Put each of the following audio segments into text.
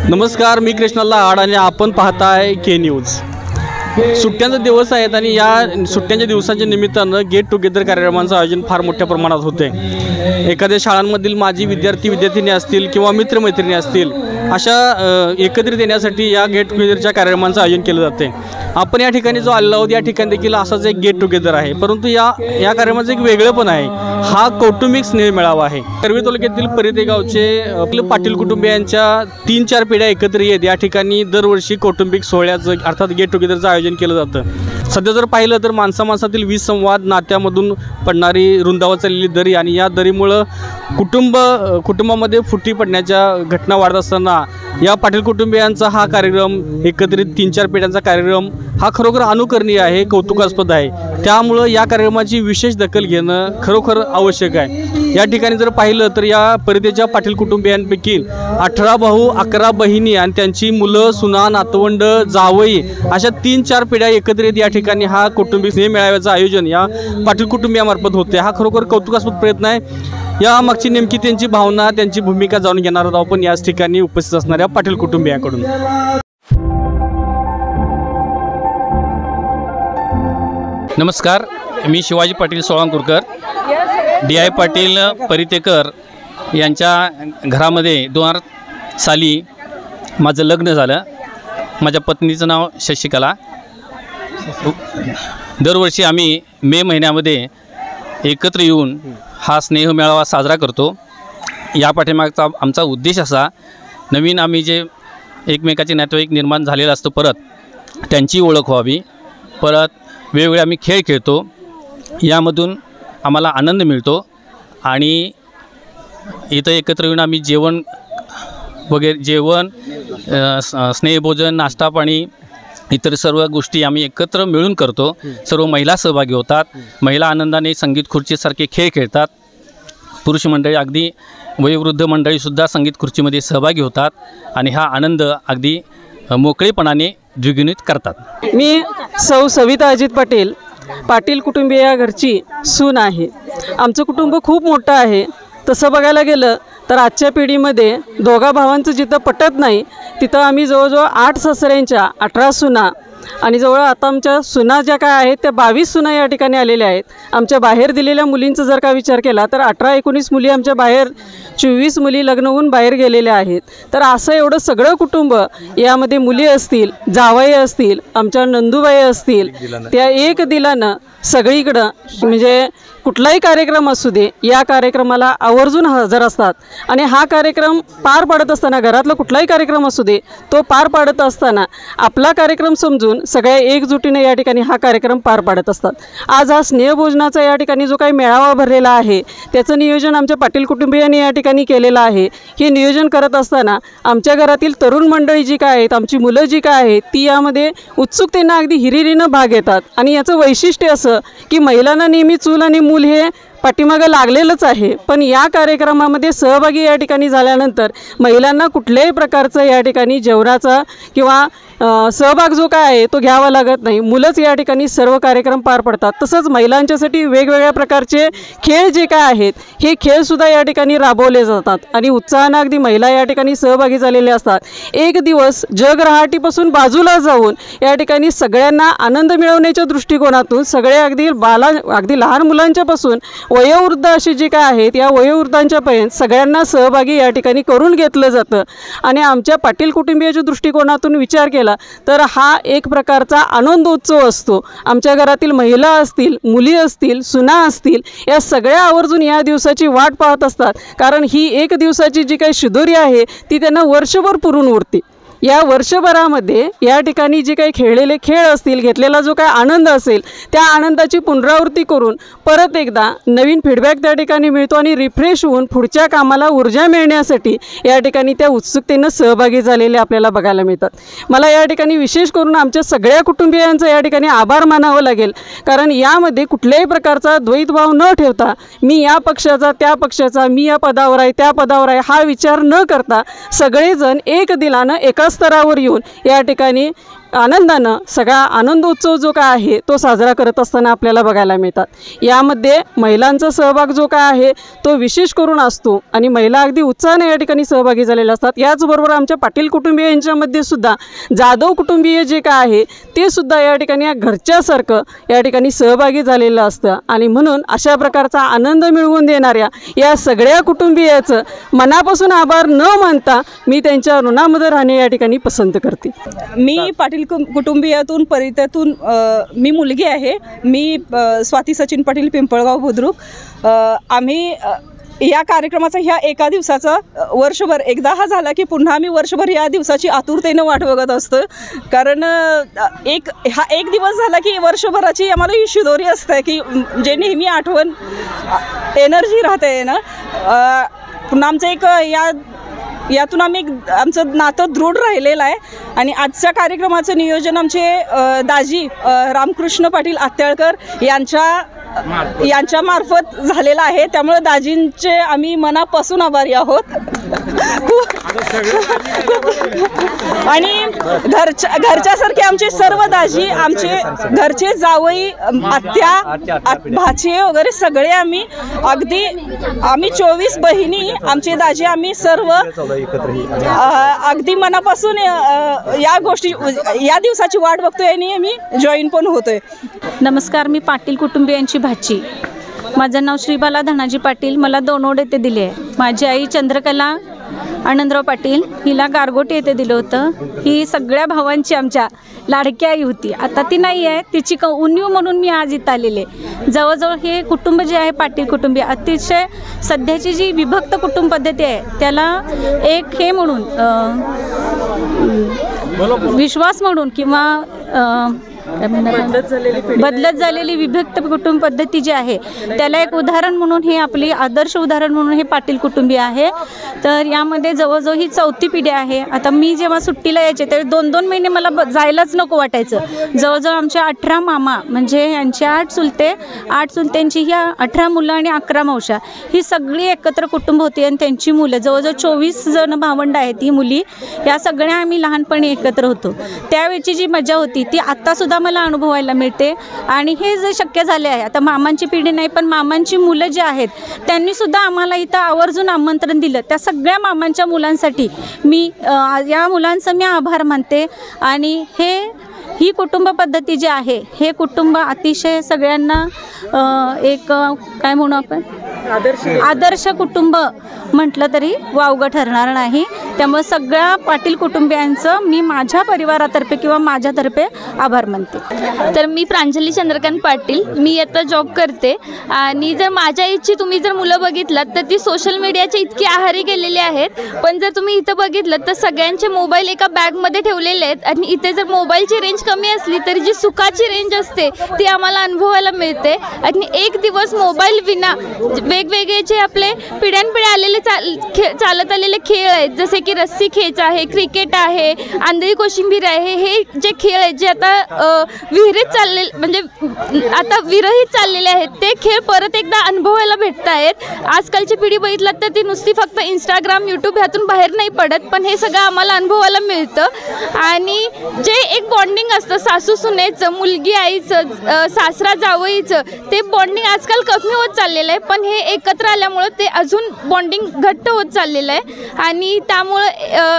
नमस्कार, मी कृष्णाला आड आणि आपण पाहताय के न्यूज। सुट्ट्यांचे दिवस आहेत आणि या सुट्ट्यांच्या दिवसांच्या निमित्तानं गेट टुगेदर कार्यक्रमांचं आयोजन फार मोठ्या प्रमाणात होते। एखाद्या शाळांमधील माजी विद्यार्थी असतील किंवा मित्रमैत्रिणी असतील, अशा एकत्रित येण्यासाठी या गेट टुगेदरच्या कार्यक्रमांचं आयोजन केलं जाते। आपण या ठिकाणी जो आलेलो आहोत, या ठिकाणी देखील असाच एक गेट टुगेदर आहे, परंतु या कार्यक्रमाचं एक वेगळं पण आहे। हा कौटुंबिक स्नेह मेळावा आहे। करवी तालुक्यातील परिते गावचे पाटील कुटुंबियांच्या 3-4 पिढ्या एकत्र येत या ठिकाणी दरवर्षी कौटुंबिक सोहळ्याचं अर्थात गेट टुगेदरचं आयोजन केलं जातं। सध्या जर पाहिलं तर माणसामाणसातील विसंवाद, नात्यामधून पडणारी रुंदावत चाललेली दरी आणि या दरीमुळं कुटुंबामध्ये फुटी पडण्याच्या घटना वाढत असताना या पाटील कुटुंबियांचा हा कार्यक्रम, एकत्रित 3-4 पिढ्यांचा कार्यक्रम, हा खरोखर अनुकरणीय आहे, कौतुकास्पद आहे। त्यामुळं या कार्यक्रमाची विशेष दखल घेणं खरोखर आवश्यक आहे। या ठिकाणी जर पाहिलं तर या परितेच्या पाटील कुटुंबियांपैकी 18 भाऊ, 11 बहिणी आणि त्यांची मुलं, सुना, नातवंड, जावई अशा 3-4 पिढ्या एकत्रित या ठिकाणी हा कौटुंबिक स्नेह मेळाव्याचं आयोजन या पाटील कुटुंबियांमार्फत होते। हा खरोखर कौतुकास्पद प्रयत्न आहे। या मागची नेमकी त्यांची भावना, त्यांची भूमिका जाणून घेणार आहोत आपण याच ठिकाणी उपस्थित असणाऱ्या पाटील कुटुंबियांकडून। नमस्कार, मी शिवाजी पाटील सोळंकीकर, DI पाटील परितेकर यांच्या घरामध्ये 2000 साली माझं लग्न झालं। माझ्या पत्नीचं नाव शशिकला। दरवर्षी आम्ही मे महिन्यामध्ये एकत्र येऊन हा स्नेह मेळावा साजरा करतो। या पाठीमागचा आमचा उद्देश असा, नवीन आम्ही जे एकमेकाचे नातेवाईक निर्माण झालेलं असतं, परत त्यांची ओळख व्हावी, परत वेगवेगळे आम्ही खेळ खेळतो, यामधून आम्हाला आनंद मिळतो आणि इथं एकत्र येऊन आम्ही जेवण, स्नेहभोजन, नाश्ता पाणी, इतर सर्व गोष्टी आम्ही एकत्र मिळून करतो। सर्व महिला सहभागी होतात। महिला आनंदाने संगीत खुर्चीसारखे खेळ खेळतात। पुरुष मंडळी, अगदी वयोवृद्ध मंडळीसुद्धा संगीत खुर्चीमध्ये सहभागी होतात आणि हा आनंद अगदी मोकळेपणाने द्विगुणित करतात। मी सौ सविता अजित पाटील, पाटील कुटुंबीय या घरची सून आहे। आमचं कुटुंब खूप मोठं आहे। तसं बघायला गेलं तर आजच्या पिढीमध्ये दोघा भावांचं जिथं पटत नाही, तिथं आम्ही जवळजवळ 8 सासऱ्यांच्या 18 सुना आणि जवळ आता आमच्या सुना ज्या काय आहेत त्या 22 सुना या ठिकाणी आलेल्या आहेत। आमच्या बाहेर दिलेल्या मुलींचा जर का विचार केला तर 18-19 मुली आमच्या बाहेर, 24 मुली लग्न होऊन बाहेर गेलेल्या आहेत। तर असं एवढं सगळं कुटुंब, यामध्ये मुली असतील, जावई असतील, आमच्या नंदूबाई असतील, त्या एक दिलानं सगळीकडं म्हणजे कुठलाही कार्यक्रम असू दे, या कार्यक्रमाला आवर्जून हजर असतात। आणि हा कार्यक्रम पार पाडत असताना, घरातला कुठलाही कार्यक्रम असू दे, तो पार पाडत असताना आपला कार्यक्रम समजून सगळ्या एकजुटीने या ठिकाणी हा कार्यक्रम पार पाडत असतात। आज हा स्नेहभोजनाचा या ठिकाणी जो काही मेळावा भरलेला आहे, त्याचं नियोजन आमच्या पाटील कुटुंबियांनी या ठिकाणी केलेलं आहे। हे नियोजन करत असताना आमच्या घरातील तरुण मंडळी जी काय आहेत, आमची मुलं जी काय आहेत, ती यामध्ये उत्सुकतेनं अगदी हिरिरीनं भाग घेतात। आणि याचं वैशिष्ट्य असं की महिलांना नेहमी चूल आणि मूल हे पाठीमागं लागलेलंच आहे, पण या कार्यक्रमामध्ये सहभागी या ठिकाणी झाल्यानंतर महिलांना कुठल्याही प्रकारचं या ठिकाणी जेवणाचा किंवा सहभाग जो काय आहे तो घ्यावा लागत नाही। मुलंच या ठिकाणी सर्व कार्यक्रम पार पडतात। तसंच महिलांच्यासाठी वेगवेगळ्या प्रकारचे खेळ जे काय आहेत, हे खेळसुद्धा या ठिकाणी राबवले जातात आणि उत्साहानं अगदी महिला या ठिकाणी सहभागी झालेले असतात। एक दिवस जगरहाटीपासून बाजूला जाऊन या ठिकाणी सगळ्यांना आनंद मिळवण्याच्या दृष्टिकोनातून सगळे अगदी लहान मुलांच्यापासून वयोवृद्ध अशी जी काय आहेत, या वयोवृद्धांच्यापर्यंत सगळ्यांना सहभागी या ठिकाणी करून घेतलं जातं। आणि आमच्या पाटील कुटुंबियाच्या दृष्टिकोनातून विचार केला तर हा एक प्रकारचा आनंदोत्सव असतो। आमच्या घरातील महिला असतील, मुली असतील, सुना असतील, या सगळ्या आवर्जून या दिवसाची वाट पाहत असतात, कारण ही एक दिवसाची जी काही शिदोरी आहे ती त्यांना वर्षभर पुरून उरते। या वर्षभरामध्ये या ठिकाणी जे काही खेळलेले खेळ असतील, घेतलेला जो काही आनंद असेल, त्या आनंदाची पुनरावृत्ती करून परत एकदा नवीन फीडबॅक त्या ठिकाणी मिळतो आणि रिफ्रेश होऊन पुढच्या कामाला ऊर्जा मिळण्यासाठी या ठिकाणी त्या उत्सुकतेनं सहभागी झालेले आपल्याला बघायला मिळतात। मला या ठिकाणी विशेष करून आमच्या सगळ्या कुटुंबियांचा या ठिकाणी आभार मानावं लागेल, कारण यामध्ये कुठल्याही प्रकारचा द्वैतभाव न ठेवता, मी या पक्षाचा, त्या पक्षाचा, मी या पदावर आहे, त्या पदावर आहे, हा विचार न करता सगळेजण एक दिलानं एका स्तरावर येऊन या ठिकाणी आनंदानं सगळा आनंदोत्सव जो काय आहे तो साजरा करत असताना आपल्याला बघायला मिळतात। यामध्ये महिलांचा सहभाग जो काय आहे तो विशेष करून असतो आणि महिला अगदी उत्साहाने या ठिकाणी सहभागी झालेल्या असतात। याचबरोबर आमच्या पाटील कुटुंबीय यांच्यामध्ये सुद्धा जाधव कुटुंबीय जे काय आहे ते सुद्धा या ठिकाणी या घरच्यासारखं या ठिकाणी सहभागी झालेलं असतं आणि म्हणून अशा प्रकारचा आनंद मिळवून देणाऱ्या या सगळ्या कुटुंबीयाचं मनापासून आभार न मानता मी त्यांच्या ऋणामध्ये राहणे या ठिकाणी पसंत करते। मी पाटील कुटुंबियातून परित्यातून मी मुलगी आहे। मी स्वाती सचिन पाटील पिंपळगाव बुद्रुक। आम्ही या कार्यक्रमाचा ह्या एका दिवसाचा वर्षभर एकदा हा झाला की पुन्हा आम्ही वर्षभर या दिवसाची आतुरतेनं वाट बघत असतो, कारण हा एक दिवस झाला की वर्षभराची आम्हाला ही शिदोरी असते की जे नेहमी आठवण एनर्जी राहते ना। पुन्हा आमचं एक यातून आम्ही आमचं नातं दृढ राहिलेलं आहे आणि आजच्या कार्यक्रमाचं नियोजन आमचे दाजी रामकृष्ण पाटील आत्याळकर यांच्या मार्फत झालेलं आहे, त्यामुळे दाजींचे आम्ही मनापासून आभारी आहोत। आणि घरच्यासारखे आमचे सर्व दाजी, आमचे घरचे जावई, आत्या, भाचे वगैरे सगळे आम्ही 24 बहिणी, आमचे दाजी, आम्ही सर्व अगदी मनापासून या दिवसाची वाट बघतोय आणि आम्ही जॉईन पण होतोय। नमस्कार, मी पाटील कुटुंबियांची भाची। माझं नाव श्रीबाला धनाजी पाटील। मला दोनोड येथे दिले आहे। माझी आई चंद्रकला आनंदराव पाटील, हिला गारगोटी येथे दिलं होतं। ही सगळ्या भावांची आमच्या लाडकी आई होती, आता ती नाही आहे, तिची उणीव म्हणून मी आज इथं आलेले। जवळजवळ हे कुटुंब जे आहे पाटील कुटुंबीय अतिशय सध्याची जी विभक्त कुटुंब पद्धती आहे त्याला एक हे म्हणून विश्वास म्हणून किंवा बदलत झालेली विभक्त कुटुंब पद्धती जी आहे त्याला एक उदाहरण म्हणून हे आपली आदर्श उदाहरण म्हणून हे पाटील कुटुंबीय आहे। तर यामध्ये जवळजवळ ही 4थी पिढी आहे। आता मी जेव्हा सुट्टीला यायचे त्यावेळी 2-2 महिने मला जायलाच नको वाटायचं। जवळजवळ आमच्या 18 मामा म्हणजे यांचे 8 चुलते, 8 चुलत्यांची ह्या 18 मुलं आणि 11 मावशा, ही सगळी एकत्र कुटुंब होती आणि त्यांची मुलं जवळजवळ 24 जण भावंड आहेत, ही मुली, या सगळ्या आम्ही लहानपणी एकत्र होतो। त्यावेळची जी मजा होती ती आत्तासुद्धा मला अनुभवायला मिळते आणि हे जे शक्य झाले आहे, आता मामांची पिढी नाही पण मामांची मुलं जी आहेत त्यांनीसुद्धा आम्हाला इथं आवर्जून आमंत्रण दिलं। त्या सगळ्या मामांच्या मुलांसाठी मी या मुलांचं मी आभार मानते आणि ही कुटुंब पद्धती जी आहे हे कुटुंब अतिशय सगळ्यांना एक काय म्हणू आपण आदर्श कुटुंब म्हटलं तरी वावगं ठरणार नाही। त्यामुळे सगळ्या पाटील कुटुंबियांचं मी माझ्या परिवारातर्फे किंवा माझ्यातर्फे आभार मानते। तर मी प्रांजली चंद्रकांत पाटील, मी आता जॉब करते आणि जर माझ्या इच्छी तुम्ही जर मुलं बघितलात तर ती सोशल मीडियाच्या इतकी आहारी गेलेली आहेत, पण जर तुम्ही इथं बघितलं तर सगळ्यांचे मोबाईल एका बॅगमध्ये ठेवलेले आहेत आणि इथे जर मोबाईलची रेंज कमी असली तरी जी सुखाची रेंज असते ती आम्हाला अनुभवायला मिळते। आणि एक दिवस मोबाईल विना वेगवेगळे जे आपले पिढ्यानपिढ्या आलेले चालत आलेले खेळ आहेत, जसे की रस्सी खेच आहे, क्रिकेट आहे, आंधळी कोशिंबीर आहे, हे जे खेळ आहेत जे आता विहिरीत चालले म्हणजे आता विरहित चाललेले आहेत ते खेळ परत एकदा अनुभवायला भेटत आहेत। आजकालची पिढी बघितलात तर ती नुसती फक्त इंस्टाग्राम यूट्यूब ह्यातून बाहेर नाही पडत, पण हे सगळं आम्हाला अनुभवायला मिळतं। आणि जे एक बॉन्डिंग असतं सासू सुनेचं, मुलगी आईचं, सासरा जावईचं, ते बॉन्डिंग आजकाल कमी होत चाललेलं आहे, पण हे एकत्र आल्यामुळं ते अजून बॉन्डिंग घट्ट होत चाललेलं आहे आणि त्यामुळं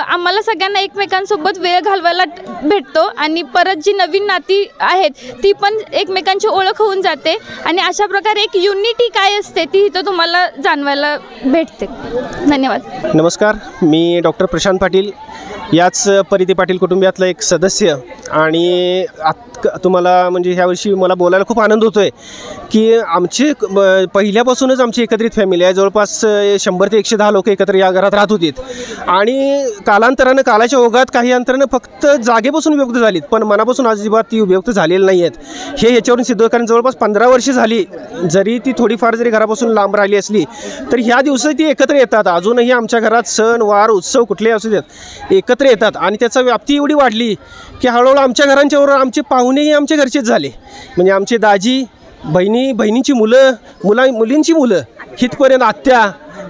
आम्हाला सगळ्यांना एकमेकांसोबत वेळ घालवायला भेटतो आणि परत जी नवीन नाती आहेत ती पण एकमेकांची ओळख होऊन जाते आणि अशा प्रकारे एक युनिटी काय असते ती इथं तुम्हाला जाणवायला भेटते। धन्यवाद। नमस्कार, मी डॉक्टर प्रशांत पाटील, याच परिती पाटील कुटुंबियातला एक सदस्य आणि तुम्हाला म्हणजे ह्यावर्षी मला बोलायला खूप आनंद होतो आहे की आमचे पहिल्यापासूनच आमची एकत्रित फॅमिली आहे। जवळपास 100 ते 110 लोक एकत्र या घरात राहत होती आणि कालांतरानं कालाच्या ओघात काही अंतरानं फक्त जागेपासून विभक्त झालीत, पण मनापासून अजिबात ती विभक्त झालेली नाही आहेत। हे ह्याच्यावरून सिद्ध कारण जवळपास 15 वर्ष झाली, जरी ती थोडीफार जरी घरापासून लांब राहिली असली तर ह्या दिवसात ती एकत्र येतात। अजूनही आमच्या घरात सण वार उत्सव कुठलेही असू देत एकत्र येतात आणि त्याचा व्याप्ती एवढी वाढली की हळूहळू आमच्या घरांच्यावर आमचे पाहुणेही आमच्या घरचेच झाले। म्हणजे आमचे दाजी, बहिणींची मुलं, मुलींची मुलं, हितपर्यंत आत्या,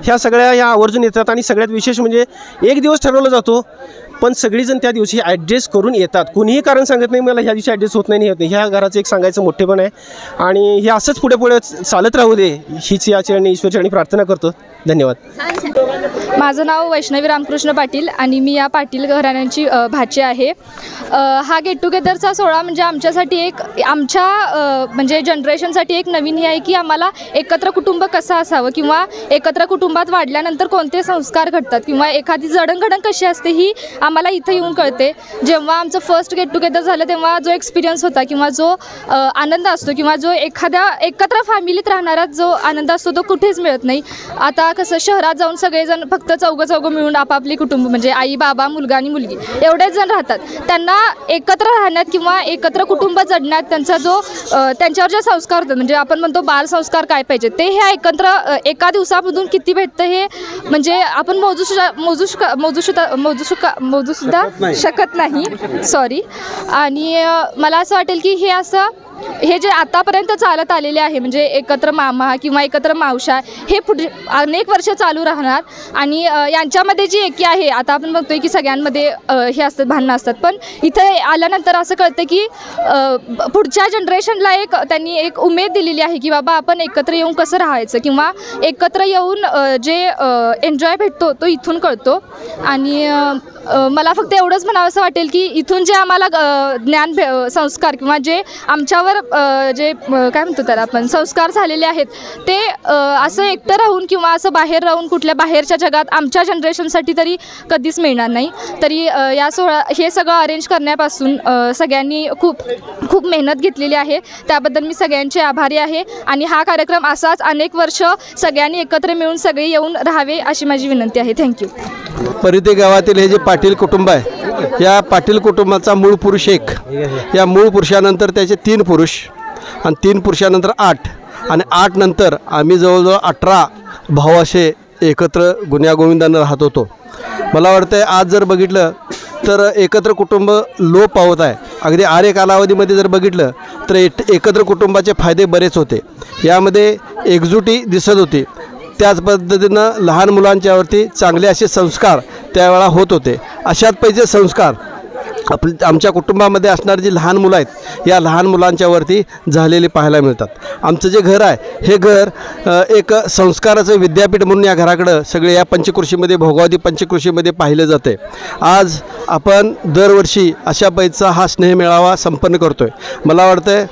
ह्या सगळ्या ह्या आवर्जून येतात। आणि सगळ्यात विशेष म्हणजे एक दिवस ठरवला जातो पण सगळीजण त्या दिवशी ॲडजस्ट करून येतात. कुणीही कारण सांगत नाही मला ह्या दिवशी ॲडजस्ट होत नाही, ह्या घराचं एक सांगायचं मोठेपण आहे. आणि हे असंच पुढे पुढे चालत राहू दे हीच या चरणी ईश्वरचरणी प्रार्थना करतो. धन्यवाद. माझं नाव वैष्णवी रामकृष्ण पाटील आणि मी या पाटील घराण्यांची भाची आहे. हा गेट टुगेदरचा सोहळा म्हणजे आमच्यासाठी एक म्हणजे जनरेशनसाठी एक नवीन हे आहे की आम्हाला एकत्र कुटुंब कसं असावं किंवा एकत्र कुटुंबात वाढल्यानंतर कोणते संस्कार घडतात किंवा एखादी जडणघडण कशी असते ही आम्हाला इथं येऊन कळते. जेव्हा आमचं फर्स्ट गेट टुगेदर झालं तेव्हा जो एक्सपिरियन्स होता किंवा जो आनंद असतो किंवा जो एखाद्या एकत्र फॅमिलीत राहणारा जो आनंद असतो तो कुठेच मिळत नाही. आता कसं शहरात जाऊन सगळेजण फक्त चौघं मिळून आपापली कुटुंब म्हणजे आई बाबा मुलगा आणि मुलगी एवढेच जण राहतात. त्यांना एकत्र राहण्यात किंवा एकत्र कुटुंब जडण्यात त्यांचा जो त्यांच्यावर जे संस्कार होतात म्हणजे आपण म्हणतो बाल संस्कार काय पाहिजे ते ह्या एकत्र एका दिवसामधून किती भेटतं हे म्हणजे आपण मोजू सुद्धा शकत नाही. सॉरी. आणि मला असं वाटेल की हे जे आतापर्यंत चालत आलेले आहे म्हणजे एकत्र मामा किंवा एकत्र मावशा हे पुढे अनेक वर्ष चालू राहणार. आणि यांच्यामध्ये जी एकी आहे आता आपण बघतोय की सगळ्यांमध्ये हे असतात भांडणं असतात पण इथे आल्यानंतर असं कळतं की पुढच्या जनरेशनला त्यांनी एक उमेद दिलेली आहे की बाबा आपण एकत्र येऊन कसं राहायचं किंवा एकत्र येऊन जे एन्जॉय भेटतो तो इथून कळतो. आणि मला फक्त एवढंच म्हणावंसं वाटेल की इथून जे आम्हाला ज्ञान संस्कार किंवा जे आमच्यावर जे काय म्हणतो त्याला आपण संस्कार झालेले आहेत ते असं एकटं राहून किंवा असं बाहेर राहून कुठल्या बाहेरच्या जगात आमच्या जनरेशनसाठी तरी कधीच मिळणार नाही. तरी या हे सगळं अरेंज करण्यापासून सगळ्यांनी खूप मेहनत घेतलेली आहे त्याबद्दल मी सगळ्यांचे आभारी आहे. आणि हा कार्यक्रम असाच अनेक वर्ष सगळ्यांनी एकत्र मिळून सगळे येऊन राहावे अशी माझी विनंती आहे. थँक्यू. परिते गावातील हे जे पाटील कुटुंब आहे या पाटील कुटुंबाचा मूळ पुरुष एक, या मूळ पुरुषानंतर त्याचे 3 पुरुष आणि 3 पुरुषानंतर 8 आणि 8 नंतर आम्ही जवळजवळ 18 भाऊ असे एकत्र गुण्यागोविंदानं राहत होतो. मला वाटतं आज जर बघितलं तर एकत्र कुटुंब लोप पावत आहे. अगदी आर्य कालावधीमध्ये जर बघितलं तर एकत्र कुटुंबाचे फायदे बरेच होते. यामध्ये एकजुटी दिसत होती. त्याच पद्धतीनं लहान मुलांच्यावरती चांगले असे संस्कार त्यावेळा होत होते. अशाच पैसे संस्कार आमच्या कुटुंबामध्ये असणारी जी लहान मुलं आहेत या लहान मुलांच्यावरती झालेले पाहायला मिळतात. आमचं जे घर आहे हे घर एक संस्काराचं विद्यापीठ म्हणून या घराकडं सगळे या पंचकृषीमध्ये भोगावती पंचकृषीमध्ये पाहिलं जाते. आज आपण दरवर्षी अशा पैसा हा स्नेहमेळावा संपन्न करतो आहे. मला वाटतं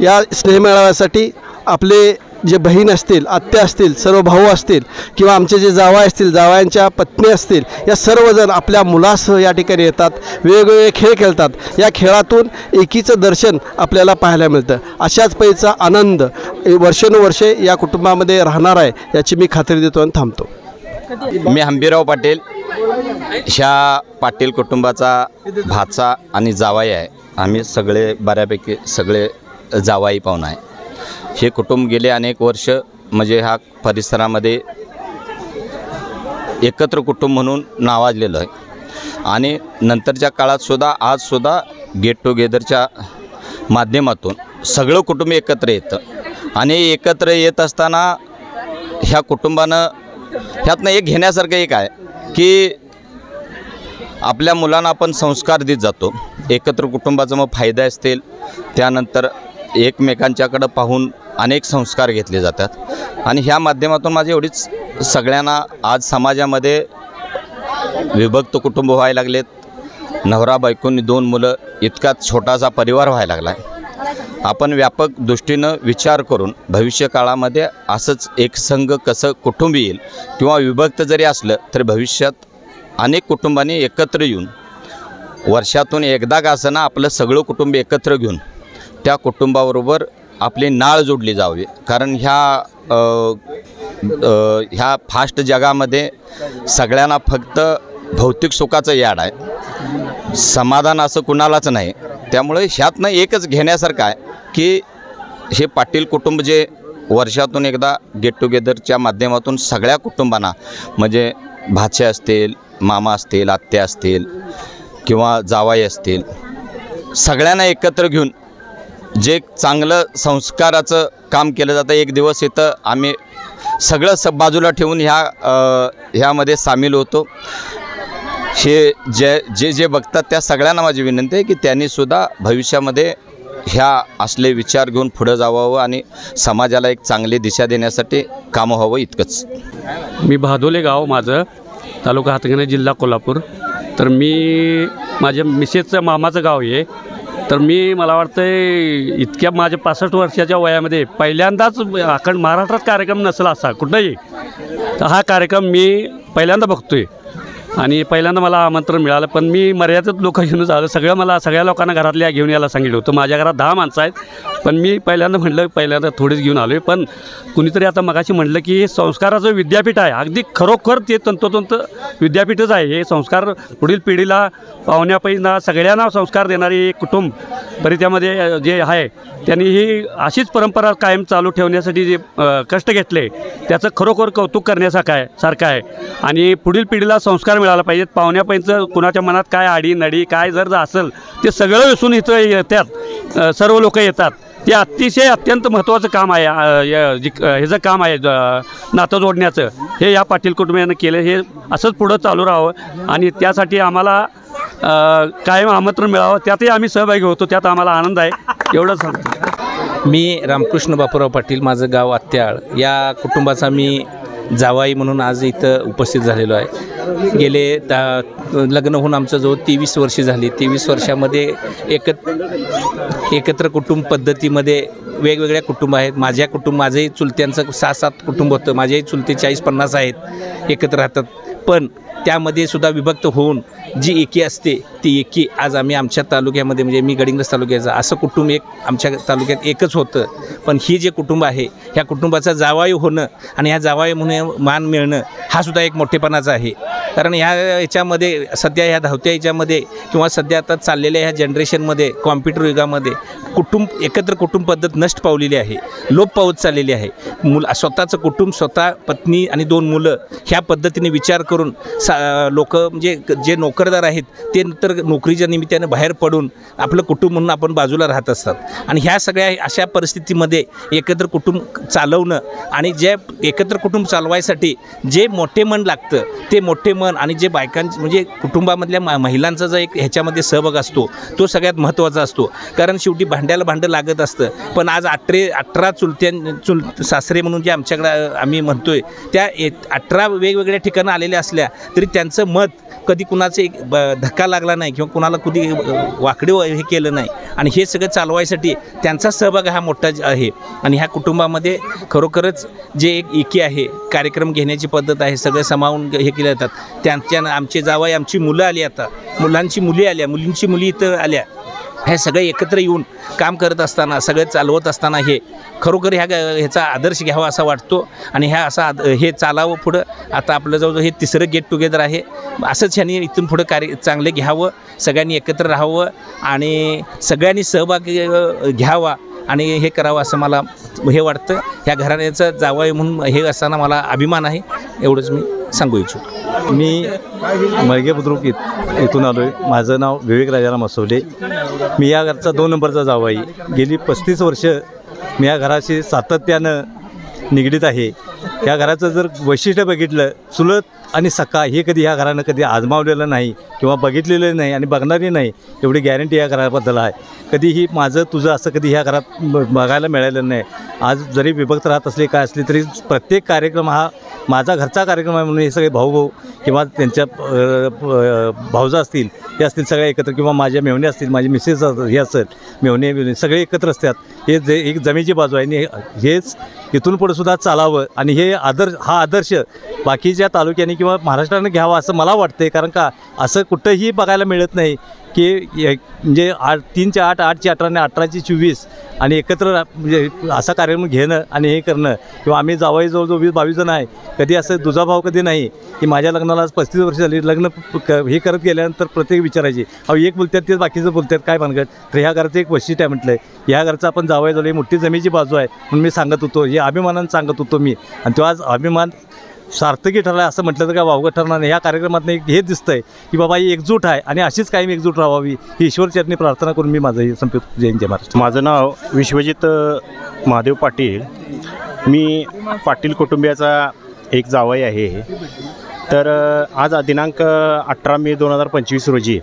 या स्नेहमेळाव्यासाठी आपले जे बहीण असतील आत्या असतील सर्व भाऊ असतील किंवा आमचे जे जावई असतील जावयांच्या पत्नी असतील या सर्वजण आपल्या मुलासह या ठिकाणी येतात. वेगवेगळे खेळ खेळतात. या खेळातून एकीचं दर्शन आपल्याला पाहायला मिळतं. अशाच पैसा आनंद वर्षानुवर्षे या कुटुंबामध्ये राहणार आहे याची मी खात्री देतो आणि थांबतो. मी हंबीराव पाटील ह्या पाटील कुटुंबाचा भाचा आणि जावाई आहे. आम्ही सगळे बऱ्यापैकी सगळे जावाई पाहुणे आहे. हे कुटुंब गेले अनेक वर्ष म्हणजे ह्या परिसरामध्ये एकत्र कुटुंब म्हणून नावाजलेलं आहे. आणि नंतरच्या काळातसुद्धा आजसुद्धा गेट टुगेदरच्या माध्यमातून सगळं कुटुंब एकत्र येतं. आणि एकत्र येत असताना ह्या कुटुंबानं ह्यातनं एक घेण्यासारखं एक आहे की आपल्या मुलांना आपण संस्कार देत जातो. एकत्र कुटुंबाचा मग फायदा असतील त्यानंतर एकमेकांच्याकडं पाहून अनेक संस्कार घेतले जातात. आणि ह्या माध्यमातून माझी एवढीच सगळ्यांना आज समाजामध्ये विभक्त कुटुंब व्हायला लागलेत. नवरा बायकोनी 2 मुलं इतका छोटासा परिवार व्हायला लागला आहे. आपण व्यापक दृष्टीनं विचार करून भविष्य काळामध्ये असंच एक संघ कसं कुटुंब येईल किंवा विभक्त जरी असलं तरी भविष्यात अनेक कुटुंबांनी एकत्र येऊन वर्षातून एकदा का असं ना आपलं सगळं कुटुंब एकत्र घेऊन त्या कुटुंबाबरोबर आपली नाळ जोडली जावी. कारण ह्या फास्ट जगामध्ये सगळ्यांना फक्त भौतिक सुखाचं याड आहे, समाधान असं कुणालाच नाही. त्यामुळे ह्यातनं एकच घेण्यासारखं आहे की हे पाटील कुटुंब जे वर्षातून एकदा गेट टुगेदरच्या माध्यमातून सगळ्या कुटुंबांना म्हणजे भाचे असतील मामा असतील आत्या असतील किंवा जावाई असतील सगळ्यांना एकत्र घेऊन जे चांगलं संस्काराचं काम केलं जातं. एक दिवस इथं आम्ही सगळं बाजूला ठेवून ह्यामध्ये सामील होतो. हे जे बघतात त्या सगळ्यांना माझी विनंती आहे की त्यांनीसुद्धा भविष्यामध्ये ह्या असले विचार घेऊन पुढं जावावं आणि समाजाला एक चांगली दिशा देण्यासाठी कामं व्हावं इतकंच. मी भादोले गाव माझं, तालुका हातकणंगले, जिल्हा कोल्हापूर. तर मी माझ्या मिसेसचं मामाचं गाव आहे. तर मला वाटतं इतक्या माझ्या 65 वर्षाच्या वयामध्ये पहिल्यांदाच अखंड महाराष्ट्रात कार्यक्रम नसला असा कुठंही, तर हा कार्यक्रम मी पहिल्यांदा बघतो आहे आणि पहिल्यांदा मला आमंत्रण मिळालं. पण मी मर्यादित लोक घेऊनच आलो. सगळ्या लोकांना घरातल्या घेऊन यायला सांगितलं होतं. माझ्या घरात 10 माणसं आहेत, पण मी पहिल्यांदा थोडीच घेऊन आलो आहे. पण कुणीतरी आता मगाशी म्हटलं की हे संस्काराचं विद्यापीठ आहे. अगदी खरोखर ते तंतोतंत विद्यापीठच आहे. हे संस्कार पुढील पिढीला, पाहुण्यापैना सगळ्यांना संस्कार देणारी एक कुटुंब परित्यामध्ये जे आहे त्यांनी ही अशीच परंपरा कायम चालू ठेवण्यासाठी जे कष्ट घेतले त्याचं खरोखर कौतुक करण्यासारखं आहे. आणि पुढील पिढीला संस्कार मिळाला पाहिजेत. पाहुण्यापैंचं कुणाच्या मनात काय आडी नडी काय जर असेल ते सगळं विसरून इथं येतात, सर्व लोक येतात. ते अत्यंत महत्त्वाचं काम आहे. ह्याचं काम आहे नातं जोडण्याचं. हे या पाटील कुटुंबियांनी केलं. हे असंच पुढं चालू राहावं आणि त्यासाठी आम्हाला कायम आमंत्रण मिळावं. त्यातही आम्ही सहभागी होतो. त्यात आम्हाला आनंद आहे. एवढंच सांगतो. मी रामकृष्ण बापूराव पाटील, माझं गाव आत्याळ. या कुटुंबाचा मी जावाई म्हणून आज इथं उपस्थित झालेलो आहे. गेले लग्न होऊन आमचं जवळ 23 वर्षे झाली. 23 वर्षामध्ये एकत्र कुटुंब पद्धतीमध्ये वेगवेगळ्या कुटुंब आहेत. माझंही चुलत्यांचं 6-7 कुटुंब होतं. माझ्याही चुलते 40-50 आहेत, एकत्र राहतात. पण त्यामध्ये सुद्धा विभक्त होऊन जी एकी असते ती एकी आज आमच्या तालुक्यामध्ये, म्हणजे मी गडिंग्लज तालुक्याचा, असं कुटुंब आमच्या तालुक्यात एकच होतं. पण ही जे कुटुंब आहे ह्या कुटुंबाचा जावाई होणं आणि ह्या जावाई म्हणून मान मिळणं हा सुद्धा एक मोठेपणाचा आहे. कारण ह्याच्यामध्ये सध्या ह्या धावत्या ह्याच्यामध्ये किंवा सध्या आता चाललेल्या ह्या जनरेशनमध्ये, कॉम्प्युटर युगामध्ये एकत्र कुटुंब पद्धत नष्ट पावलेली आहे, लोप पावत चाललेली आहे. स्वतःचं कुटुंब, स्वतः पत्नी आणि 2 मुलं ह्या पद्धतीने विचार करून लोक, म्हणजे जे नोकरदार आहेत ते तर नोकरीच्या निमित्तानं बाहेर पडून आपलं कुटुंब म्हणून आपण बाजूला राहत असतात. आणि ह्या सगळ्या अशा परिस्थितीमध्ये एकत्र कुटुंब चालवणं आणि जे एकत्र कुटुंब चालवायसाठी जे मोठे मन लागतं ते मोठे मन आणि जे बायकांचं, म्हणजे कुटुंबामधल्या महिलांचा जो एक ह्याच्यामध्ये सहभाग असतो तो सगळ्यात महत्त्वाचा असतो. कारण शेवटी भांड्याला भांडं लागत असतं. पण आज 18 सासरे म्हणून जे आमच्याकडं आम्ही म्हणतोय त्या 18 वेगवेगळ्या ठिकाणं आलेल्या असल्या तरी त्यांचं मत कधी कुणाचे धक्का लागला नाही किंवा कुणाला कधी वाकडे हे केलं नाही. आणि हे सगळं चालवायसाठी त्यांचा सहभाग हा मोठा आहे. आणि ह्या कुटुंबामध्ये खरोखरच जे एक एकी आहे, कार्यक्रम घेण्याची पद्धत आहे, सगळं सामावून हे केले जातात. त्यांच्या आमचे जावई, आमची मुलं आली, आता मुलांची मुली आल्या, मुलींची मुली इथं आल्या. हे सगळे एकत्र येऊन काम करत असताना, सगळे चालवत असताना हे खरोखर ह्याचा आदर्श घ्यावा असा वाटतो. आणि हे चालावं पुढं. आता आपलं जवळजवळ हे 3रं गेट टुगेदर आहे. असंच ह्यांनी इथून पुढं कार्य चांगलं घ्यावं, सगळ्यांनी एकत्र राहावं आणि सगळ्यांनी सहभाग घ्यावा आणि हे करावं असं मला हे वाटतं. ह्या घराण्याचं जावई म्हणून हे असताना मला अभिमान आहे. एवढंच मी सांगू इच्छितो. मी मळगे बुद्रुक इथून आलो आहे. माझं नाव विवेक राजाराम असवले. मी या घरचा 2 नंबरचा जावई. गेली 35 वर्ष मी या घराशी सातत्यानं निगडीत आहे. या घराचं जर वैशिष्ट्य बघितलं, चुलत आणि सखा हे कधी ह्या घरानं कधी आजमावलेलं नाही किंवा बघितलेलं नाही आणि बघणारही नाही, एवढी गॅरंटी या घराबद्दल आहे. कधीही माझं तुझं असं कधी ह्या घरात बघायला मिळालेलं नाही. आज जरी विभक्त राहत असले काय असले तरी प्रत्येक कार्यक्रम हा माझा घरचा कार्यक्रम आहे म्हणून हे सगळे भाऊ किंवा त्यांच्या भावजा असतील हे असतील सगळे एकत्र, किंवा माझ्या मेवणे असतील, माझी मिसेस हे असेल, मेवणे सगळे एकत्र असतात. हे जे एक जमेची बाजू आहे आणि हेच इथून पुढे सुद्धा चालावं आणि हे हा आदर्श बाकीच्या तालुक्यांनी किंवा महाराष्ट्रानं घ्यावा असं मला वाटतं. कारण का असं कुठंही बघायला मिळत नाही की म्हणजे 3चे 8, 8चे 18 आणि 18चे 24 आणि एकत्र म्हणजे असा कार्यक्रम घेणं आणि हे करणं. किंवा आम्ही जावई जवळजवळ 20-22 जण आहे. कधी असं दुजाभाव कधी नाही की माझ्या लग्नाला आज 35 वर्ष झाली, लग्न हे करत गेल्यानंतर प्रत्येक विचारायची एक बोलतात तेच बाकीचं बोलतात काय भानगड. तर ह्या घराचं एक वैशिष्ट्य आहे म्हटलं. ह्या घरचं आपण जावई जवळ मोठी जमेची बाजू आहे म्हणून मी सांगत होतो, हे अभिमानानं सांगत होतो मी. आणि तो आज अभिमान सार्थकी ठरला असं म्हटलं तर काय वावगं ठरणार नाही. ह्या कार्यक्रमात हे दिसतं आहे की बाबा ही एकजूट आहे आणि अशीच कायम एकजूट राहावी ही ईश्वरचरणी प्रार्थना करून मी माझं संपवतो. जय महाराष्ट्र. माझं नाव विश्वजित महादेव पाटील. मी पाटील कुटुंबियाचा एक जावई आहे. तर आज दिनांक 18 मे 2025 रोजी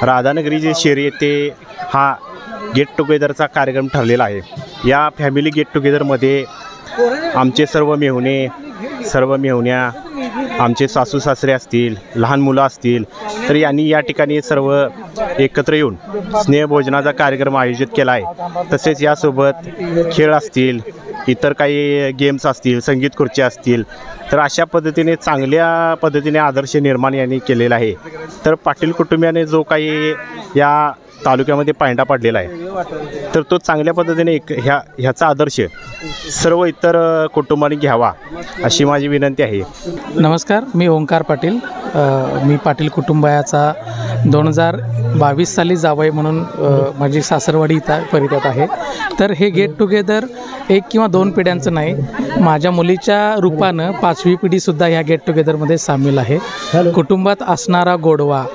राधानगरी जे शेरी येथे हा गेट टुगेदरचा कार्यक्रम ठरलेला आहे. या फॅमिली गेट टुगेदरमध्ये आमचे सर्व मेहुण्या, आमचे सासू सासरे असतील, लहान मुलं असतील, तर यांनी या ठिकाणी सर्व एकत्र येऊन स्नेहभोजनाचा कार्यक्रम आयोजित केला आहे. तसेच यासोबत खेळ असतील, इतर काही गेम्स असतील, संगीत खुर्च्या असतील, तर अशा पद्धतीने चांगल्या पद्धतीने आदर्श निर्माण यांनी केलेला आहे. तर पाटील कुटुंबियाने जो काही या तालुक्यामध्ये पायंडा पाडलेला आहे तर तो चांगल्या पद्धतीने ह्याचा आदर्श सर्व इतर कुटुंबांनी घ्यावा अशी माझी विनंती आहे. नमस्कार, मी ओंकार पाटील. मी पाटील कुटुंबाचा 2022 साली जावई म्हणून माझी सासरवाडी इथं परित्यात आहे. तर हे गेट टुगेदर 1 किंवा 2 पिढ्यांचं नाही, माझ्या मुलीच्या रूपानं 5वी पिढीसुद्धा ह्या गेट टुगेदरमध्ये सामील आहे. कुटुंबात असणारा गोडवा,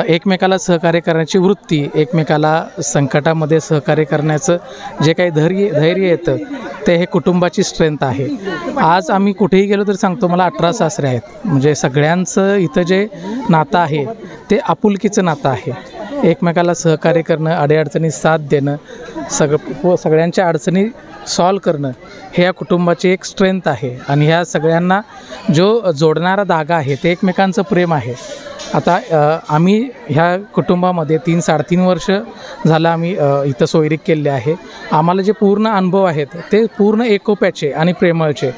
एकमेकाला सहकार्य करण्याची वृत्ती, एकमेकाला संकटामध्ये सहकार्य करण्याचं जे काही धैर्य येतं ते हे कुटुंबाची स्ट्रेंथ आहे. आज आम्ही कुठेही गेलो तर सांगतो, मला 18 सासरे आहेत. म्हणजे सगळ्यांचं इथं जे नातं आहे ते आपुलकीचं नातं आहे. एकमेकाला सहकार्य करणं, अडीअडचणी साथ देणं, सगळ्यांच्या अडचणी सॉल्व करणं हे या कुटुंबाची एक स्ट्रेंथ आहे. आणि ह्या सगळ्यांना जो जोडणारा धागा आहे ते एकमेकांचं प्रेम आहे. आता आम्ही ह्या कुटुंबामध्ये 3-3.5 वर्ष झालं आम्ही इथं सोयरीक केले आहे. आम्हाला जे पूर्ण अनुभव आहेत ते पूर्ण एकोप्याचे आणि प्रेमळचे.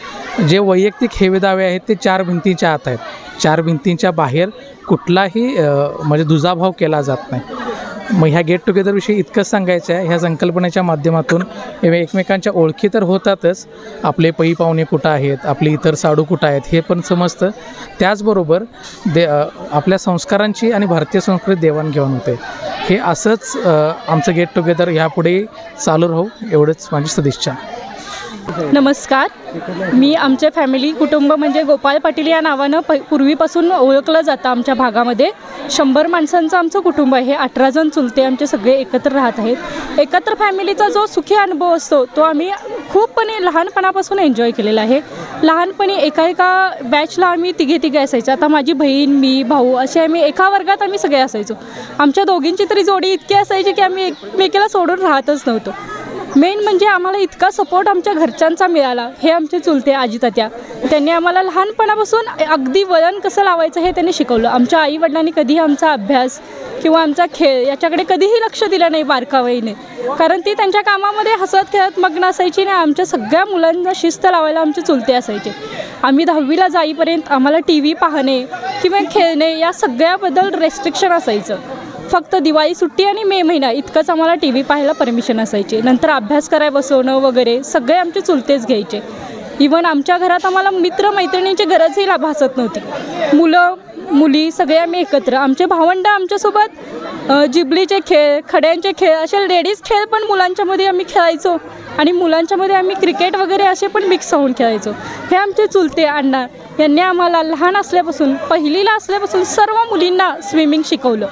जे वैयक्तिक हेवेदावे आहेत ते 4 भिंतींच्या आत आहेत. 4 भिंतींच्या बाहेर कुठलाही म्हणजे दुजाभाव केला जात नाही. मग ह्या गेट टुगेदरविषयी इतकंच सांगायचं आहे. ह्या संकल्पनेच्या माध्यमातून एकमेकांच्या ओळखी तर होतातच, आपले पै पाहुणे कुठं आहेत, आपली इतर साडू कुठं आहेत हे पण समजतं. त्याचबरोबर आपल्या संस्कारांची आणि भारतीय संस्कृती देवाणघेवाण होते. हे असंच आमचं गेट टुगेदर ह्यापुढे चालू राहू एवढंच माझी सदिच्छा. नमस्कार, मी आमच्या फॅमिली कुटुंब म्हणजे गोपाळ पाटील या नावानं पूर्वीपासून ओळखलं जातं. आमच्या भागामध्ये 100 माणसांचं आमचं कुटुंब आहे. 18 जण चुलते आमचे सगळे एकत्र राहत आहेत. एकत्र फॅमिलीचा जो सुखी अनुभव असतो तो आम्ही खूपपणे लहानपणापासून एन्जॉय केलेला आहे. लहानपणी एका बॅचला आम्ही तिघे असायचो. आता माझी बहीण, मी, भाऊ असे आम्ही एका वर्गात आम्ही सगळे असायचो. आमच्या दोघींची तरी जोडी इतकी असायची की आम्ही एकमेकीला सोडून राहतच नव्हतो. मेन म्हणजे आम्हाला इतका सपोर्ट आमच्या घरच्यांचा मिळाला हे आमचे चुलते आजी तात्या. त्यांनी आम्हाला लहानपणापासून अगदी वळण कसं लावायचं हे त्यांनी शिकवलं. आमच्या आईवडिलांनी कधीही आमचा अभ्यास किंवा आमचा खेळ याच्याकडे कधीही लक्ष दिलं नाही बारकाईने, कारण ती त्यांच्या कामामध्ये हसत खेळत मग्न असायची. आणि आमच्या सगळ्या मुलांना शिस्त लावायला आमचे चुलते असायचे. आम्ही 10वीला जाईपर्यंत आम्हाला TV पाहणे किंवा खेळणे या सगळ्याबद्दल रेस्ट्रिक्शन असायचं. फक्त दिवाळी सुट्टी आणि मे महिना इतकंच आम्हाला TV पाहायला परमिशन असायची. नंतर अभ्यास करायला बसवणं वगैरे सगळे आमचे चुलतेच घ्यायचे. इवन आमच्या घरात आम्हाला मित्रमैत्रिणींची गरजही भासत नव्हती. मुलं मुली सगळे आम्ही एकत्र. आमचे भावंड आमच्यासोबत जिबलीचे खेळ, खड्यांचे खेळ असे लेडीज खेळ पण मुलांच्यामध्ये आम्ही खेळायचो. आणि मुलांच्यामध्ये आम्ही क्रिकेट वगैरे असे पण मिक्स होऊन खेळायचो. हे आमचे चुलते अण्णा यांनी आम्हाला लहान असल्यापासून, पहिलीला असल्यापासून सर्व मुलींना स्विमिंग शिकवलं.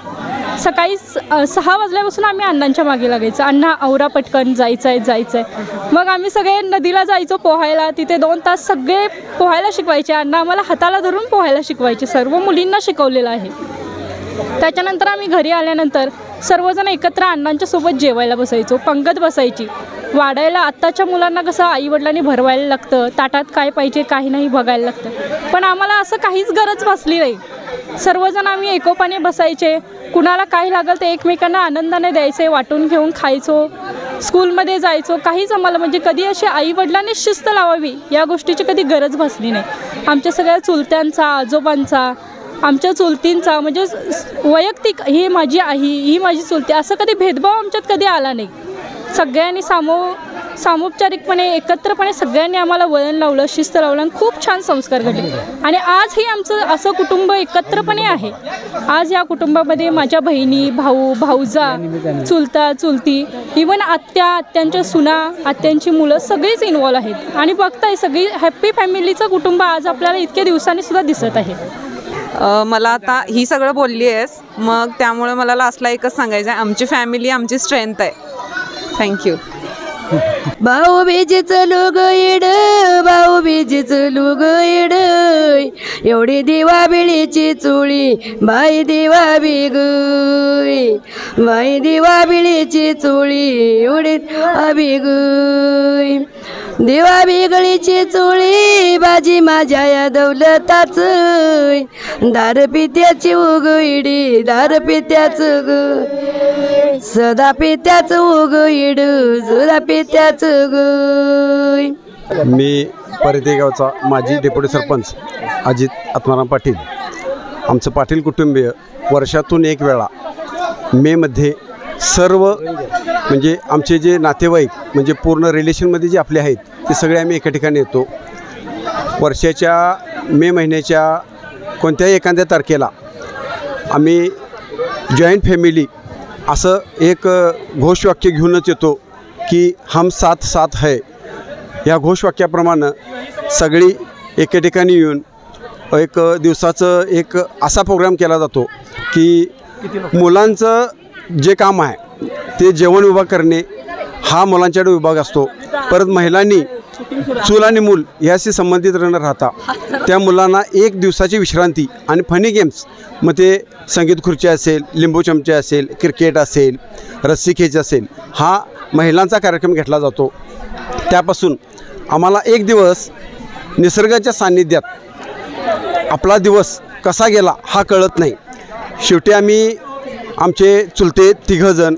सकाळी 6 वाजल्यापासून आम्ही अण्णांच्या मागे लागायचं. अण्णा आवरा पटकन, जायचं आहे. मग आम्ही सगळे नदीला जायचो पोहायला. तिथे 2 तास सगळे पोहायला शिकवायचे. अण्णा आम्हाला हाताला धरून पोहायला शिकवायचे. सर्व मुलींना शिकवलेलं आहे. त्याच्यानंतर आम्ही घरी आल्यानंतर सर्वजण एकत्र अण्णांच्या सोबत जेवायला बसायचो. पंगत बसायची. वाढायला आत्ताच्या मुलांना कसं आईवडिलांनी भरवायला लागतं, ताटात काय पाहिजे काही नाही बघायला लागतं, पण आम्हाला असं काहीच गरज भासली नाही. सर्वजण आम्ही एकोपाने बसायचे. कुणाला काय लागलं ते एकमेकांना आनंदाने द्यायचे, वाटून घेऊन खायचो. स्कूलमध्ये जायचो. काहीच आम्हाला म्हणजे कधी अशी आईवडिलांनी शिस्त लावावी या गोष्टीची कधी गरज भासली नाही. आमच्या सगळ्या चुलत्यांचा, आजोबांचा, आमच्या चुलतींचा म्हणजे वैयक्तिक ही माझी आई, ही माझी चुलती असं कधी भेदभाव आमच्यात कधी आला नाही. सगळ्यांनी सामोपचारिकपणे एकत्रपणे सगळ्यांनी आम्हाला वळण लावलं, शिस्त लावलं आणि खूप छान संस्कार घडले. आणि आजही आमचं असं कुटुंब एकत्रपणे आहे. आज या कुटुंबामध्ये माझ्या बहिणी, भाऊ, भाऊजा, चुलता, चुलती, इवन आत्यांच्या सुना, आत्यांची मुलं सगळीच इन्वॉल्व आहेत. आणि बघताय सगळी हॅप्पी फॅमिलीचं कुटुंब आज आपल्याला इतक्या दिवसांनी सुद्धा दिसत आहे. मला आता ही सगळं बोलली आहेस, मग त्यामुळे मला लास्टला एकच सांगायचं आहे, आमची फॅमिली आमची स्ट्रेंथ आहे. थँक्यू. भाऊबीजेचं लोग येड, भाऊबीजेचं लोग येड, एवढी देवा बिळीची चोळी बाई देवा बिग, बाई देवा बिळीची चोळी एवढी बिग, देवा बिगळीची चोळी बाजी माझ्या या दौलताच, दार पित्याची उग इडी, दार पित्याचं ग, सदा पित्याचं उग इड, सदा पित्याचं ग. मी परिते गावचा माजी डेप्युटी सरपंच अजित आत्माराम पाटील. आमचं पाटील कुटुंबीय वर्षातून एक वेळा मेमध्ये सर्व म्हणजे आमचे जे नातेवाईक म्हणजे पूर्ण रिलेशनमध्ये जे आपले आहेत ते सगळे आम्ही एका ठिकाणी येतो. वर्षाच्या मे महिन्याच्या कोणत्याही एखाद्या तारखेला आम्ही जॉईंट फॅमिली असं एक घोषवाक्य घेऊनच येतो की हम साथ साथ है. या घोषवाक्याप्रमाणे सगळी एके ठिकाणी येऊन एक दिवसाचं एक असा प्रोग्राम केला जातो की मुलांचं जे काम आहे ते जेवण विभाग करणे हा मुलांच्याकडे विभाग असतो. परत महिलांनी चूल आणि मूल याशी संबंधित राहता त्या मुलांना एक दिवसाची विश्रांती आणि फनी गेम्स, मग ते संगीत खुर्ची असेल, लिंबू चमचे असेल, क्रिकेट असेल, रस्सी खेच असेल, हा महिलांचा कार्यक्रम घेतला जातो. त्यापासून आम्हाला एक दिवस निसर्गाच्या सान्निध्यात आपला दिवस कसा गेला हा कळत नाही. शेवटी आम्ही आमचे चुलते 3 जण,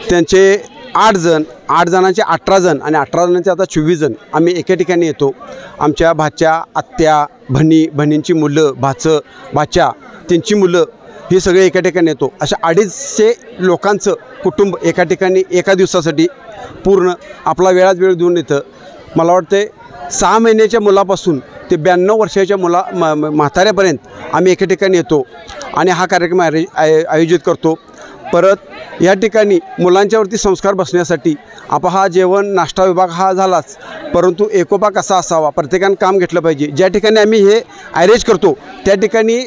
त्यांचे 8 जण, 8 जणांचे 18 जण आणि 18 जणांचे आता 24 जण आम्ही एका ठिकाणी येतो. आमच्या भाच्या, आत्या, बहिणींची मुलं, भाचं, भाच्या, त्यांची मुलं ही सगळे एका ठिकाणी येतो. अशा 250 लोकांचं कुटुंब एका ठिकाणी एका दिवसासाठी पूर्ण आपला वेळात वेळ देऊन येतं. मला वाटते 6 महिन्याच्या मुलापासून ते 92 वर्षाच्या म्हाताऱ्यापर्यंत आम्ही एका ठिकाणी येतो आणि हा कार्यक्रम आयोजित करतो. परत या ठिकाणी मुलांच्यावरती संस्कार बसण्यासाठी हा जेवण नाश्ता विभाग हा झालाच, परंतु एकोपा कसा असावा, प्रत्येकानं काम घेतलं पाहिजे. ज्या ठिकाणी आम्ही हे अरेंज करतो त्या ठिकाणी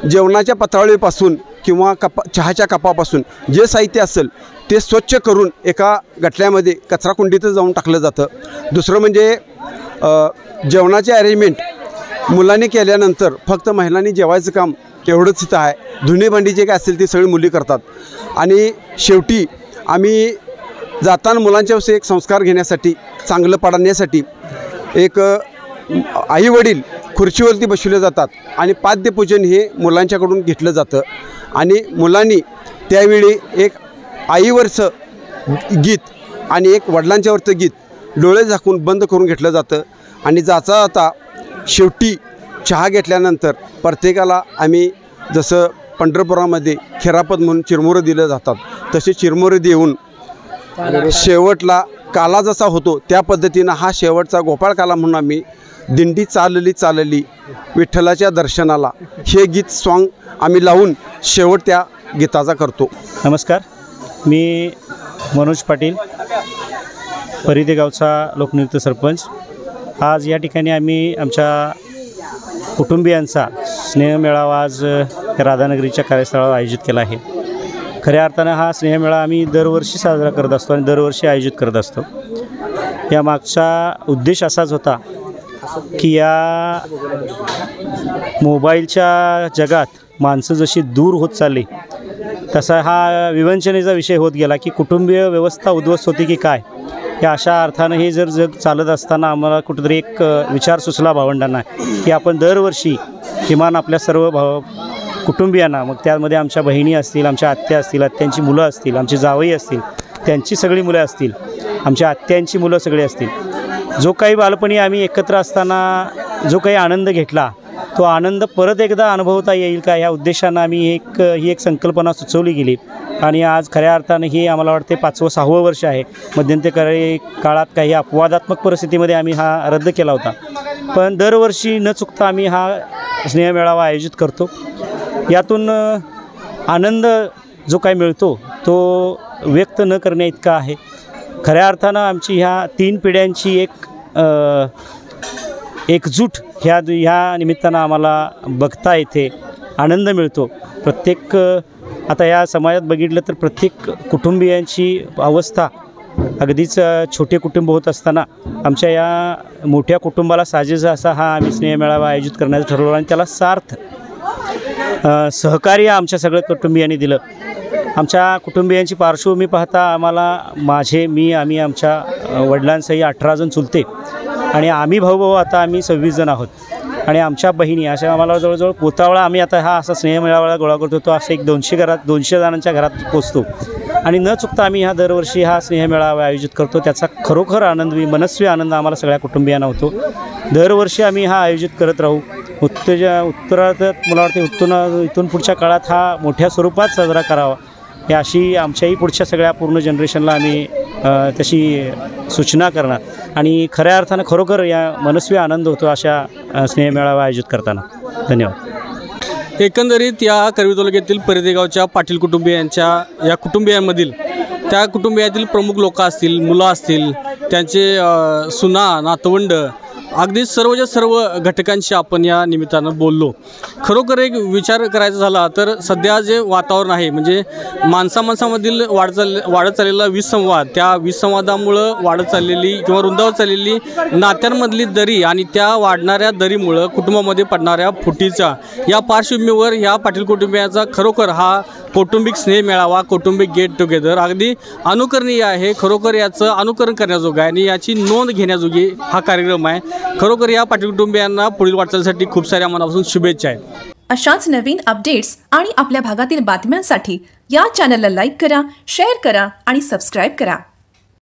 जेवणाच्या पत्रावळीपासून किंवा चहाच्या कपापासून जे साहित्य असेल ते स्वच्छ करून एका गटल्यामध्ये कचराकुंडीतच जाऊन टाकलं जातं. दुसरं म्हणजे जेवणाचे अरेंजमेंट मुलांनी केल्यानंतर फक्त महिलांनी जेवायचं काम एवढंच इथं आहे. धुणी भांडी जे काय असेल ते सगळी मुली करतात. आणि शेवटी आम्ही जाताना मुलांच्याविषयी एक संस्कार घेण्यासाठी, चांगलं पाडण्यासाठी एक आईवडील खुर्चीवरती बसवले जातात आणि पाद्यपूजन हे मुलांच्याकडून घेतलं जातं. आणि मुलांनी त्यावेळी एक आईवरचं गीत आणि एक वडिलांच्यावरचं गीत डोळे झाकून बंद करून घेतलं जातं. आणि जाता जाता शेवटी चहा घेतल्यानंतर प्रत्येकाला आम्ही जसं पंढरपुरामध्ये खिरापत म्हणून चिरमुरं दिलं जातात तसे चिरमुरं देऊन शेवटला काला जसा होतो त्या पद्धतीनं हा शेवटचा गोपाळ काला म्हणून आम्ही दिंडी चालली विठ्ठलाच्या दर्शनाला हे गीत सॉन्ग आम्ही लावून शेवट त्या गीताचा करतो. नमस्कार, मी मनोज पाटील, परिते गावचा लोकनियुक्त सरपंच. आज या ठिकाणी आम्ही आमच्या कुटुंबियांचा स्नेहमेळावा आज राधानगरीच्या कार्यस्थळावर आयोजित केला आहे. खऱ्या अर्थानं हा स्नेहमेळा आम्ही दरवर्षी साजरा करत असतो आणि दरवर्षी आयोजित करत असतो. या मागचा उद्देश असाच होता की या मोबाईलच्या जगात माणसं जशी दूर होत चालली तसा हा विवंचनेचा विषय होत गेला की कुटुंबीय व्यवस्था उद्ध्वस्त होती की काय. या अशा अर्थानं हे जर जग चालत असताना आम्हाला कुठेतरी एक विचार सुचला भावंडांना की आपण दरवर्षी किमान आपल्या सर्व कुटुंबियांना, मग त्यामध्ये आमच्या बहिणी असतील, आमच्या आत्या असतील, आत्यांची मुलं असतील, आमची जावई असतील, त्यांची सगळी मुलं असतील, आमच्या आत्यांची मुलं सगळी असतील, जो काही बालपणी आम्ही एकत्र असताना जो काही आनंद घेतला तो आनंद परत एकदा अनुभवता येईल का या उद्देशानं आम्ही ही एक संकल्पना सुचवली गेली. आणि आज खऱ्या अर्थानं ही आम्हाला वाटते 5वं-6वं वर्ष आहे. मध्यंतरी काळात काही अपवादात्मक परिस्थितीमध्ये आम्ही हा रद्द केला होता, पण दरवर्षी न चुकता आम्ही हा स्नेहमेळावा आयोजित करतो. यातून आनंद जो काही मिळतो तो व्यक्त न करण्या इतका आहे. खऱ्या अर्थानं आमची ह्या 3 पिढ्यांची एकजूट ह्या निमित्तानं आम्हाला बघता येते, आनंद मिळतो. प्रत्येक आता या समाजात बघितलं तर प्रत्येक कुटुंबियांची अवस्था अगदीच छोटे कुटुंब होत असताना आमच्या या मोठ्या कुटुंबाला साजेसा असा हा आम्ही स्नेहमेळावा आयोजित करण्याचं ठरवलं आणि त्याला सार्थ सहकार्य आमच्या सगळ्या कुटुंबियांनी दिलं. आमच्या कुटुंबियांची पार्श्वभूमी पाहता आम्हाला आम्ही आमच्या वडिलांसही 18 जण चुलते आणि आम्ही भाऊ आता आम्ही 26 जण आहोत आणि आमच्या बहिणी अशा आम्हाला जवळजवळ पोतावळा आम्ही आता हा असा स्नेहमेळावा गोळा करतो. तो असं एक 200 जणांच्या घरात पोचतो आणि न चुकता आम्ही दरवर्षी हा स्नेहमेळावा आयोजित करतो. त्याचा खरोखर मनस्वी आनंद आम्हाला सगळ्या कुटुंबियांना होतो. दरवर्षी आम्ही हा आयोजित करत राहू. उत्तरात मला वाटते इथून पुढच्या काळात हा मोठ्या स्वरूपात साजरा करावा ही अशी आमच्याही पुढच्या सगळ्या पूर्ण जनरेशनला आम्ही तशी सूचना करणार आणि खऱ्या अर्थानं खरोखर या मनस्वी आनंद होतो अशा स्नेहमेळावा आयोजित करताना. धन्यवाद. एकंदरीत या करवी तालुक्यातील परिधे गावच्या पाटील कुटुंबियांमधील त्या कुटुंबियातील प्रमुख लोक असतील, मुलं असतील, त्यांचे सुना, नातवंड, अगदी सर्वच्या सर्व घटकांशी आपण या निमित्तानं बोललो. खरोखर एक विचार करायचा झाला तर सध्या जे वातावरण आहे म्हणजे माणसामधील वाढत चाललेला विसंवाद, त्या विसंवादामुळं वाढत चाललेली किंवा रुंदावत चाललेली नात्यांमधली दरी आणि त्या वाढणाऱ्या दरीमुळं कुटुंबामध्ये पडणाऱ्या फुटीचा या पार्श्वभूमीवर ह्या पाटील कुटुंबियांचा खरोखर हा कौटुंबिक स्नेह मेळावा, कौटुंबिक गेट टुगेदर अगदी अनुकरणीय आहे. खरोखर याचं अनुकरण करण्याजोगं आहे आणि याची नोंद घेण्याजोगी हा कार्यक्रम आहे. खरोखर या पाटील कुटुंबियांना पुढील वाटचालीसाठी खूप साऱ्या मनापासून शुभेच्छा आहेत. अशाच नवीन अपडेट्स आणि आपल्या भागातील बातम्यांसाठी या चॅनलला लाईक करा, शेअर करा आणि सबस्क्राईब करा.